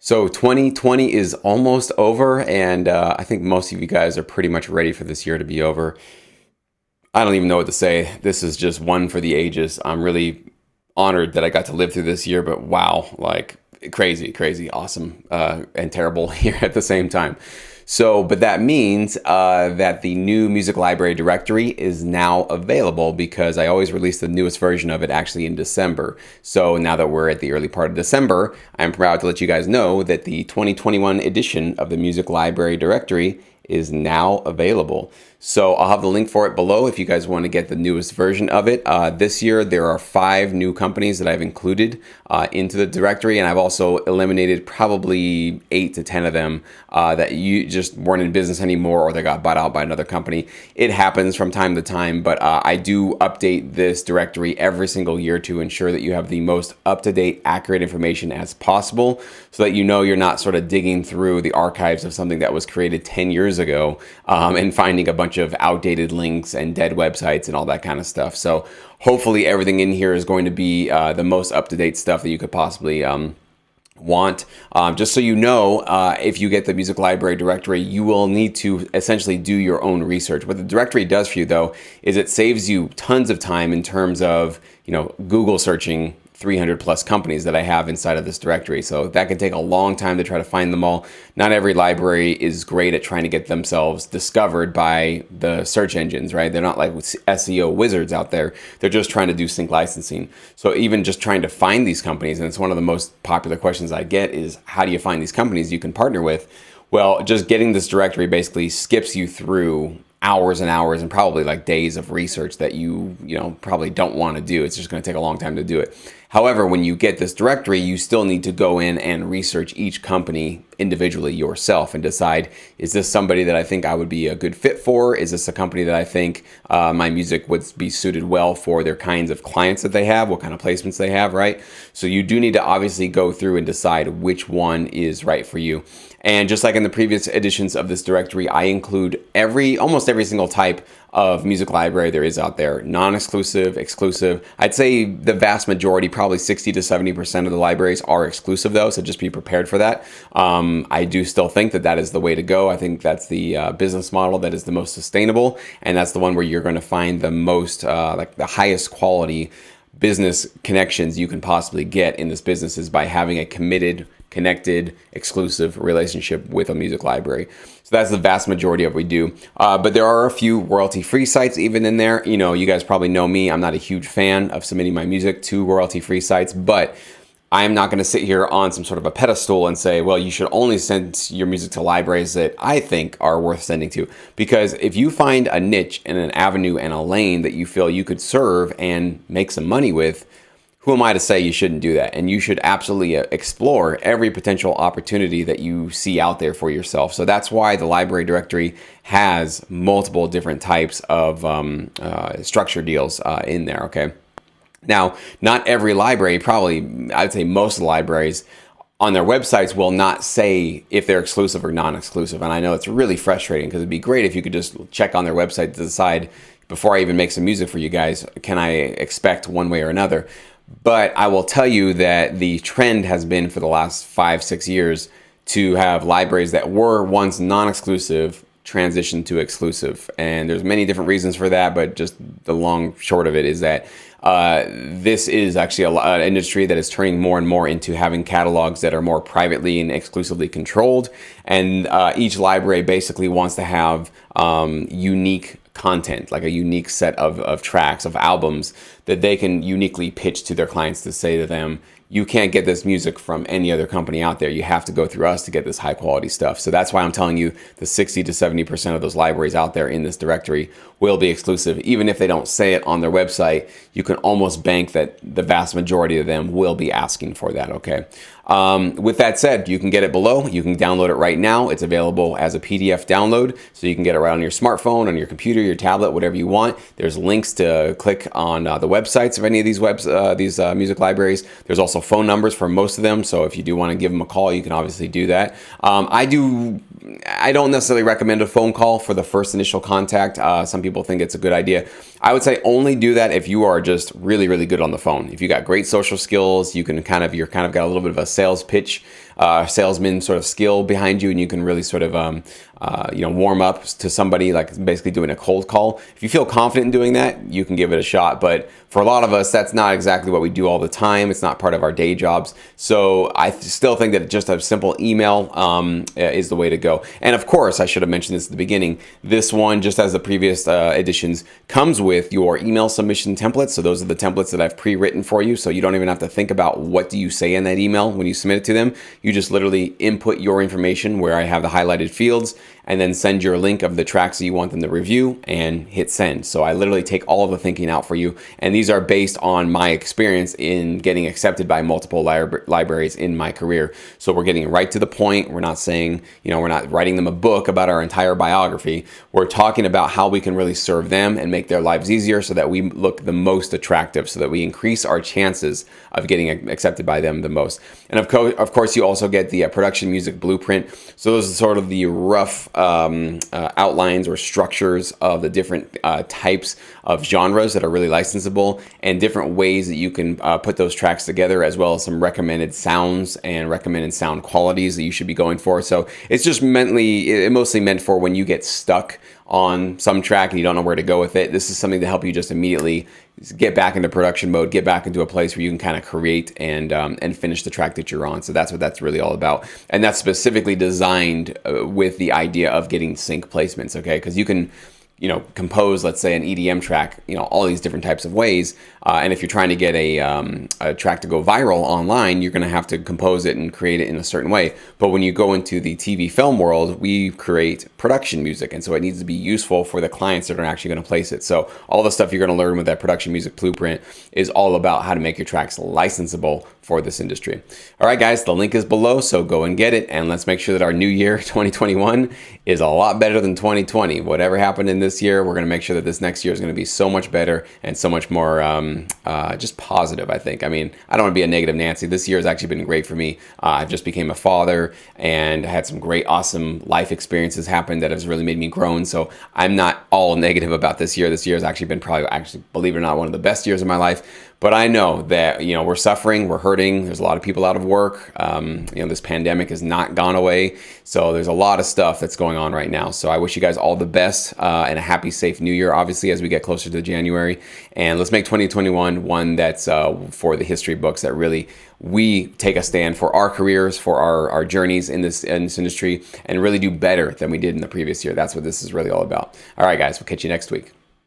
So 2020 is almost over, and I think most of you guys are pretty much ready for this year to be over. I don't even know what to say. This is just one for the ages. I'm really honored that I got to live through this year, but wow, like crazy, crazy, awesome, and terrible here at the same time. But that means that the new music library directory is now available because I always release the newest version of it actually in December. So now that we're at the early part of December, I'm proud to let you guys know that the 2021 edition of the music library directory is now available. So I'll have the link for it below if you guys want to get the newest version of it. This year, there are 5 new companies that I've included into the directory, and I've also eliminated probably 8 to 10 of them that you just weren't in business anymore or they got bought out by another company. It happens from time to time, but I do update this directory every single year to ensure that you have the most up-to-date, accurate information as possible so that you know you're not sort of digging through the archives of something that was created 10 years ago and finding a bunch of outdated links and dead websites and all that kind of stuff. So hopefully everything in here is going to be the most up-to-date stuff that you could possibly want. Just so you know, if you get the music library directory, you will need to essentially do your own research. What the directory does for you, though, is it saves you tons of time in terms of, Google searching 300 plus companies that I have inside of this directory. So that can take a long time to try to find them all. Not every library is great at trying to get themselves discovered by the search engines, right? They're not like SEO wizards out there. They're just trying to do sync licensing. So even just trying to find these companies, and it's one of the most popular questions I get is, how do you find these companies you can partner with? Well, just getting this directory basically skips you through hours and hours and probably like days of research that you probably don't want to do. It's just going to take a long time to do it. However, when you get this directory, you still need to go in and research each company individually yourself and decide, is this somebody that I think I would be a good fit for? Is this a company that I think my music would be suited well for their kinds of clients that they have, what kind of placements they have, right? So you do need to obviously go through and decide which one is right for you. And just like in the previous editions of this directory, I include almost every single type of music library there is out there. Non-exclusive, exclusive. I'd say the vast majority, probably 60 to 70% of the libraries are exclusive though, so just be prepared for that. I do still think that is the way to go. I think that's the business model that is the most sustainable, and that's the one where you're going to find the most, like the highest quality business connections you can possibly get in this business is by having a committed, connected, exclusive relationship with a music library. So that's the vast majority of what we do. But there are a few royalty-free sites even in there. You guys probably know me. I'm not a huge fan of submitting my music to royalty-free sites, but I'm not going to sit here on some sort of a pedestal and say, well, you should only send your music to libraries that I think are worth sending to. Because if you find a niche and an avenue and a lane that you feel you could serve and make some money with, who am I to say you shouldn't do that? And you should absolutely explore every potential opportunity that you see out there for yourself. So that's why the library directory has multiple different types of structure deals in there, okay? Now, not every library, probably I'd say most of the libraries on their websites will not say if they're exclusive or non-exclusive. And I know it's really frustrating because it'd be great if you could just check on their website to decide, before I even make some music for you guys, can I expect one way or another? But I will tell you that the trend has been for the last 5-6 years to have libraries that were once non-exclusive transition to exclusive. And there's many different reasons for that, but just the long short of it is that this is actually an industry that is turning more and more into having catalogs that are more privately and exclusively controlled. And each library basically wants to have unique content, like a unique set of tracks, of albums that they can uniquely pitch to their clients to say to them, you can't get this music from any other company out there. You have to go through us to get this high quality stuff. So that's why I'm telling you the 60 to 70% of those libraries out there in this directory will be exclusive. Even if they don't say it on their website, you can almost bank that the vast majority of them will be asking for that, okay? With that said, you can get it below. You can download it right now. It's available as a PDF download, so you can get it right on your smartphone, on your computer, your tablet, whatever you want. There's links to click on the websites of any of these music libraries. There's also phone numbers for most of them, so if you do want to give them a call, you can obviously do that. I don't necessarily recommend a phone call for the first initial contact. Some people think it's a good idea. I would say only do that if you are just really, really good on the phone. If you got great social skills, you're kind of got a little bit of a sales pitch salesman sort of skill behind you, and you can really sort of warm up to somebody, like basically doing a cold call. If you feel confident in doing that, you can give it a shot. But for a lot of us, that's not exactly what we do all the time. It's not part of our day jobs. So I still think that just a simple email is the way to go. And of course, I should have mentioned this at the beginning. This one, just as the previous editions, comes with your email submission templates. So those are the templates that I've pre-written for you. So you don't even have to think about what do you say in that email when you submit it to them. You just literally input your information where I have the highlighted fields, and then send your link of the tracks that you want them to review and hit send. So I literally take all of the thinking out for you. And these are based on my experience in getting accepted by multiple libraries in my career. So we're getting right to the point. We're not saying, we're not writing them a book about our entire biography. We're talking about how we can really serve them and make their lives easier so that we look the most attractive, so that we increase our chances of getting accepted by them the most. And of course, you also get the production music blueprint. So those are sort of the rough outlines or structures of the different types of genres that are really licensable, and different ways that you can put those tracks together, as well as some recommended sounds and recommended sound qualities that you should be going for. So it's just mostly meant for when you get stuck on some track and you don't know where to go with it. This is something to help you just immediately get back into production mode, get back into a place where you can kind of create and finish the track that you're on. So that's what that's really all about. And that's specifically designed with the idea of getting sync placements, okay? Because you can compose, let's say, an EDM track, all these different types of ways. And if you're trying to get a track to go viral online, you're going to have to compose it and create it in a certain way. But when you go into the TV film world, we create production music. And so it needs to be useful for the clients that are actually going to place it. So all the stuff you're going to learn with that production music blueprint is all about how to make your tracks licensable for this industry. All right, guys, the link is below, so go and get it. And let's make sure that our new year, 2021, is a lot better than 2020. Whatever happened in this year, we're going to make sure that this next year is going to be so much better and so much more just positive, I think. I mean, I don't want to be a negative Nancy. This year has actually been great for me. I've just became a father and had some great, awesome life experiences happen that has really made me grown. So I'm not all negative about this year. This year has actually been believe it or not, one of the best years of my life. But I know that, we're suffering, we're hurting. There's a lot of people out of work. This pandemic has not gone away. So there's a lot of stuff that's going on right now. So I wish you guys all the best and a happy, safe new year, obviously, as we get closer to January. And let's make 2021 one that's for the history books, that really we take a stand for our careers, for our journeys in this industry, and really do better than we did in the previous year. That's what this is really all about. All right, guys, we'll catch you next week.